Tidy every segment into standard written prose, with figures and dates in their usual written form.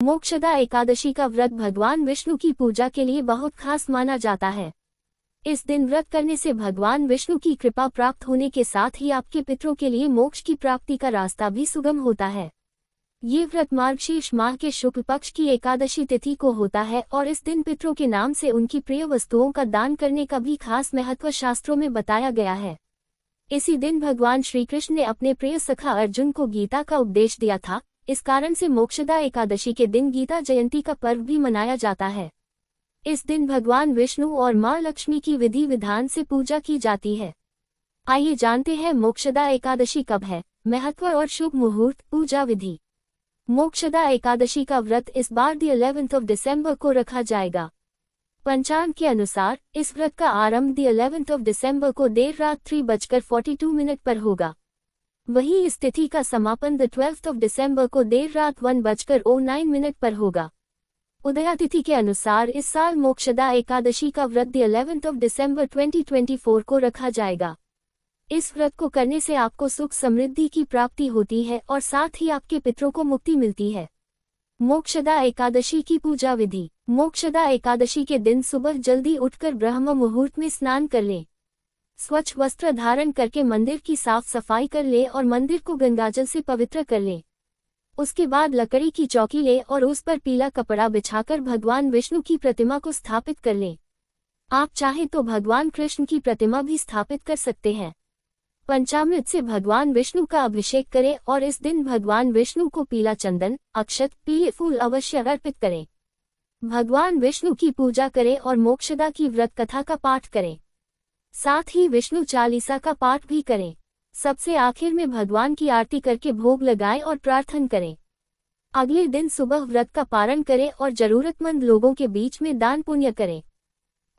मोक्षदा एकादशी का व्रत भगवान विष्णु की पूजा के लिए बहुत खास माना जाता है। इस दिन व्रत करने से भगवान विष्णु की कृपा प्राप्त होने के साथ ही आपके पितरों के लिए मोक्ष की प्राप्ति का रास्ता भी सुगम होता है। ये व्रत मार्गशीर्ष माह के शुक्ल पक्ष की एकादशी तिथि को होता है और इस दिन पितरों के नाम से उनकी प्रिय वस्तुओं का दान करने का भी खास महत्व शास्त्रों में बताया गया है। इसी दिन भगवान श्री कृष्ण ने अपने प्रिय सखा अर्जुन को गीता का उपदेश दिया था। इस कारण से मोक्षदा एकादशी के दिन गीता जयंती का पर्व भी मनाया जाता है। इस दिन भगवान विष्णु और मां लक्ष्मी की विधि विधान से पूजा की जाती है। आइए जानते हैं मोक्षदा एकादशी कब है, महत्व और शुभ मुहूर्त। पूजा विधि। मोक्षदा एकादशी का व्रत इस बार दी 11 दिसंबर को रखा जाएगा। पंचांग के अनुसार इस व्रत का आरंभ दी 11 दिसंबर को देर रात 3:42 पर होगा। वहीं इस तिथि का समापन द 12 दिसंबर को देर रात 1:09 पर होगा। उदया तिथि के अनुसार इस साल मोक्षदा एकादशी का व्रत दी 11 दिसंबर 2024 को रखा जाएगा। इस व्रत को करने से आपको सुख समृद्धि की प्राप्ति होती है और साथ ही आपके पितरों को मुक्ति मिलती है। मोक्षदा एकादशी की पूजा विधि। मोक्षदा एकादशी के दिन सुबह जल्दी उठकर ब्रह्म मुहूर्त में स्नान कर लें। स्वच्छ वस्त्र धारण करके मंदिर की साफ सफाई कर ले और मंदिर को गंगाजल से पवित्र कर ले। उसके बाद लकड़ी की चौकी ले और उस पर पीला कपड़ा बिछाकर भगवान विष्णु की प्रतिमा को स्थापित कर ले। आप चाहें तो भगवान कृष्ण की प्रतिमा भी स्थापित कर सकते हैं। पंचामृत से भगवान विष्णु का अभिषेक करें और इस दिन भगवान विष्णु को पीला चंदन, अक्षत, पीले फूल अवश्य अर्पित करें। भगवान विष्णु की पूजा करें और मोक्षदा की व्रत कथा का पाठ करें। साथ ही विष्णु चालीसा का पाठ भी करें। सबसे आखिर में भगवान की आरती करके भोग लगाएं और प्रार्थना करें। अगले दिन सुबह व्रत का पारण करें और जरूरतमंद लोगों के बीच में दान पुण्य करें।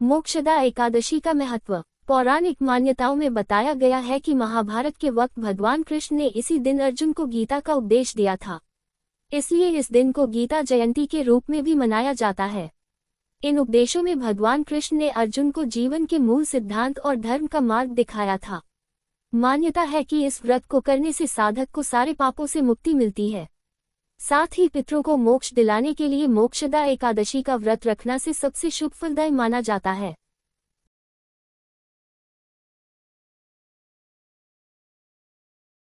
मोक्षदा एकादशी का महत्व। पौराणिक मान्यताओं में बताया गया है कि महाभारत के वक्त भगवान कृष्ण ने इसी दिन अर्जुन को गीता का उपदेश दिया था। इसलिए इस दिन को गीता जयंती के रूप में भी मनाया जाता है। इन उपदेशों में भगवान कृष्ण ने अर्जुन को जीवन के मूल सिद्धांत और धर्म का मार्ग दिखाया था। मान्यता है कि इस व्रत को करने से साधक को सारे पापों से मुक्ति मिलती है। साथ ही पितरों को मोक्ष दिलाने के लिए मोक्षदा एकादशी का व्रत रखना से सबसे शुभ फलदायी माना जाता है।